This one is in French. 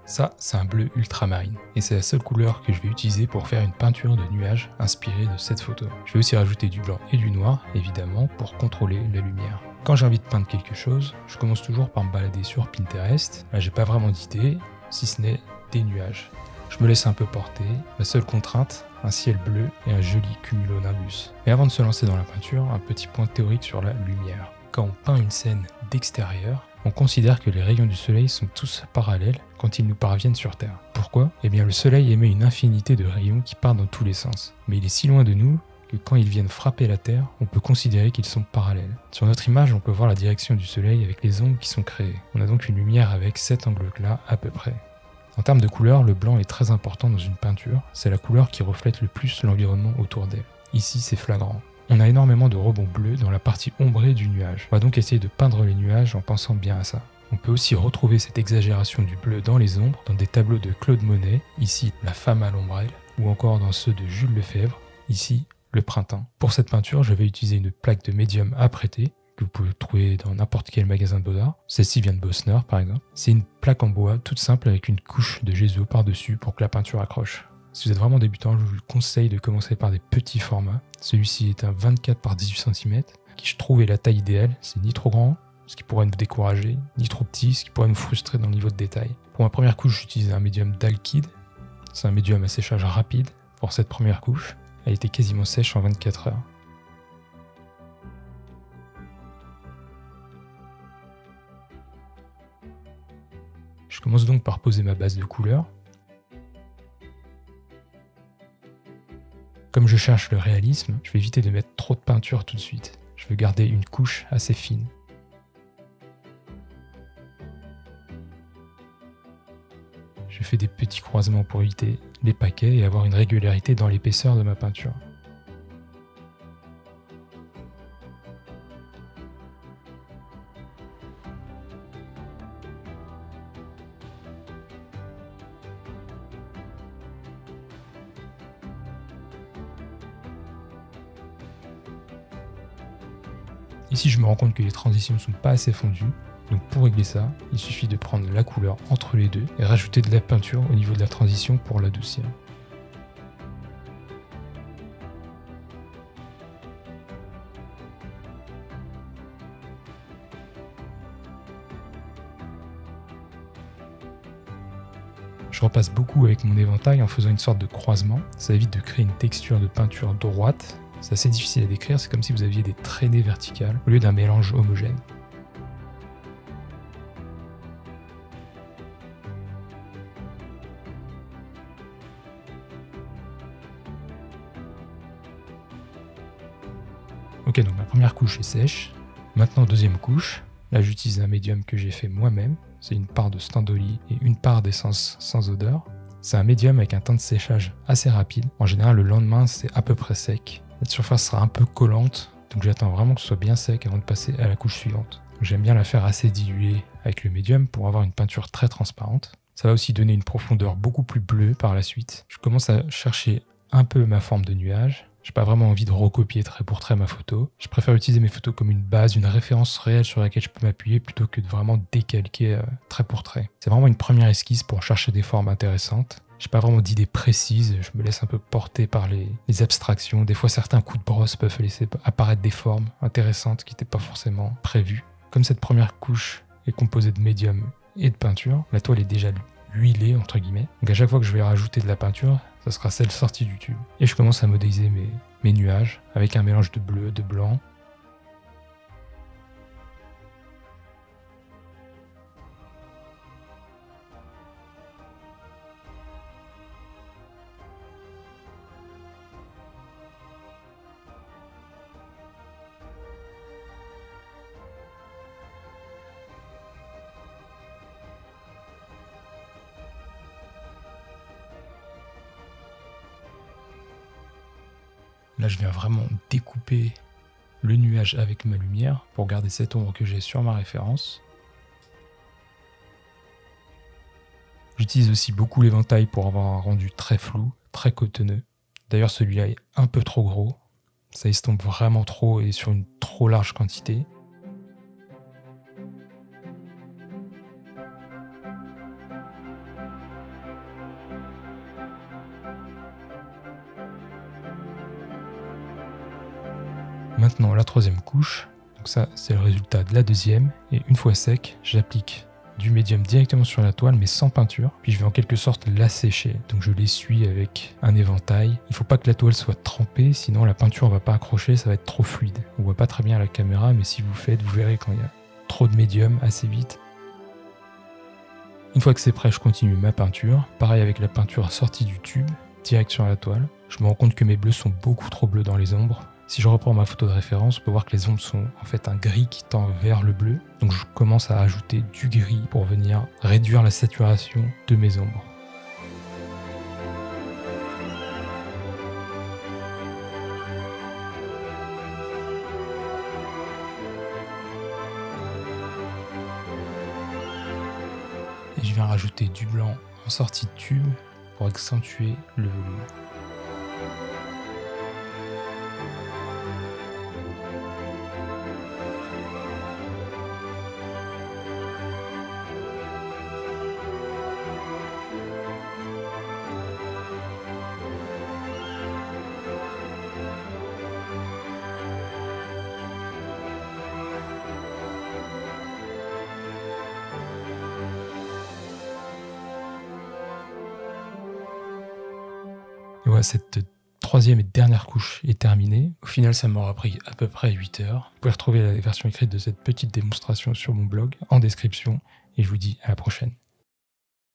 Ça, c'est un bleu ultramarine, et c'est la seule couleur que je vais utiliser pour faire une peinture de nuages inspirée de cette photo. Je vais aussi rajouter du blanc et du noir, évidemment, pour contrôler la lumière. Quand j'ai envie de peindre quelque chose, je commence toujours par me balader sur Pinterest. Là, j'ai pas vraiment d'idée, si ce n'est des nuages. Je me laisse un peu porter, ma seule contrainte, un ciel bleu et un joli cumulonimbus. Mais avant de se lancer dans la peinture, un petit point théorique sur la lumière. Quand on peint une scène d'extérieur, on considère que les rayons du soleil sont tous parallèles quand ils nous parviennent sur Terre. Pourquoi ? Eh bien le soleil émet une infinité de rayons qui partent dans tous les sens. Mais il est si loin de nous que quand ils viennent frapper la Terre, on peut considérer qu'ils sont parallèles. Sur notre image, on peut voir la direction du soleil avec les ombres qui sont créées. On a donc une lumière avec cet angle-là à peu près. En termes de couleur, le blanc est très important dans une peinture. C'est la couleur qui reflète le plus l'environnement autour d'elle. Ici, c'est flagrant. On a énormément de rebonds bleus dans la partie ombrée du nuage. On va donc essayer de peindre les nuages en pensant bien à ça. On peut aussi retrouver cette exagération du bleu dans les ombres, dans des tableaux de Claude Monet, ici La femme à l'ombrelle, ou encore dans ceux de Jules Lefebvre, ici Le printemps. Pour cette peinture, je vais utiliser une plaque de médium apprêtée, que vous pouvez trouver dans n'importe quel magasin de beaux-arts. Celle-ci vient de Bosner par exemple. C'est une plaque en bois toute simple avec une couche de gesso par-dessus pour que la peinture accroche. Si vous êtes vraiment débutant, je vous conseille de commencer par des petits formats. Celui-ci est un 24 par 18 cm, qui je trouve est la taille idéale. C'est ni trop grand, ce qui pourrait nous décourager, ni trop petit, ce qui pourrait nous frustrer dans le niveau de détail. Pour ma première couche, j'utilise un médium d'Alkyd. C'est un médium à séchage rapide. Pour cette première couche, elle était quasiment sèche en 24 heures. Je commence donc par poser ma base de couleurs. Comme je cherche le réalisme, je vais éviter de mettre trop de peinture tout de suite. Je veux garder une couche assez fine. Je fais des petits croisements pour éviter les paquets et avoir une régularité dans l'épaisseur de ma peinture. Ici, je me rends compte que les transitions ne sont pas assez fondues, donc pour régler ça, il suffit de prendre la couleur entre les deux et rajouter de la peinture au niveau de la transition pour l'adoucir. Je repasse beaucoup avec mon éventail en faisant une sorte de croisement, ça évite de créer une texture de peinture droite. C'est assez difficile à décrire, c'est comme si vous aviez des traînées verticales au lieu d'un mélange homogène. Ok, donc ma première couche est sèche. Maintenant, deuxième couche. Là, j'utilise un médium que j'ai fait moi-même. C'est une part de Standoli et une part d'essence sans odeur. C'est un médium avec un temps de séchage assez rapide. En général, le lendemain, c'est à peu près sec. Cette surface sera un peu collante, donc j'attends vraiment que ce soit bien sec avant de passer à la couche suivante. J'aime bien la faire assez diluée avec le médium pour avoir une peinture très transparente. Ça va aussi donner une profondeur beaucoup plus bleue par la suite. Je commence à chercher un peu ma forme de nuage. J'ai pas vraiment envie de recopier trait pour trait ma photo. Je préfère utiliser mes photos comme une base, une référence réelle sur laquelle je peux m'appuyer plutôt que de vraiment décalquer trait pour trait. C'est vraiment une première esquisse pour chercher des formes intéressantes. J'ai pas vraiment d'idées précises, je me laisse un peu porter par les abstractions. Des fois, certains coups de brosse peuvent laisser apparaître des formes intéressantes qui n'étaient pas forcément prévues. Comme cette première couche est composée de médium et de peinture, la toile est déjà huilée, entre guillemets. Donc à chaque fois que je vais rajouter de la peinture, ça sera celle sortie du tube. Et je commence à modéliser mes nuages avec un mélange de bleu, de blanc. Là, je viens vraiment découper le nuage avec ma lumière pour garder cette ombre que j'ai sur ma référence. J'utilise aussi beaucoup l'éventail pour avoir un rendu très flou, très cotonneux. D'ailleurs, celui-là est un peu trop gros. Ça estompe vraiment trop et sur une trop large quantité. Maintenant la troisième couche, donc ça c'est le résultat de la deuxième, et une fois sec, j'applique du médium directement sur la toile mais sans peinture, puis je vais en quelque sorte la sécher, donc je l'essuie avec un éventail. Il faut pas que la toile soit trempée, sinon la peinture va pas accrocher, ça va être trop fluide. On voit pas très bien à la caméra, mais si vous faites, vous verrez quand il y a trop de médium assez vite. Une fois que c'est prêt, je continue ma peinture, pareil avec la peinture sortie du tube, direct sur la toile. Je me rends compte que mes bleus sont beaucoup trop bleus dans les ombres. Si je reprends ma photo de référence, on peut voir que les ombres sont en fait un gris qui tend vers le bleu. Donc je commence à ajouter du gris pour venir réduire la saturation de mes ombres. Et je viens rajouter du blanc en sortie de tube pour accentuer le volume. Et voilà, cette troisième et dernière couche est terminée. Au final, ça m'aura pris à peu près 8 heures. Vous pouvez retrouver la version écrite de cette petite démonstration sur mon blog en description. Et je vous dis à la prochaine.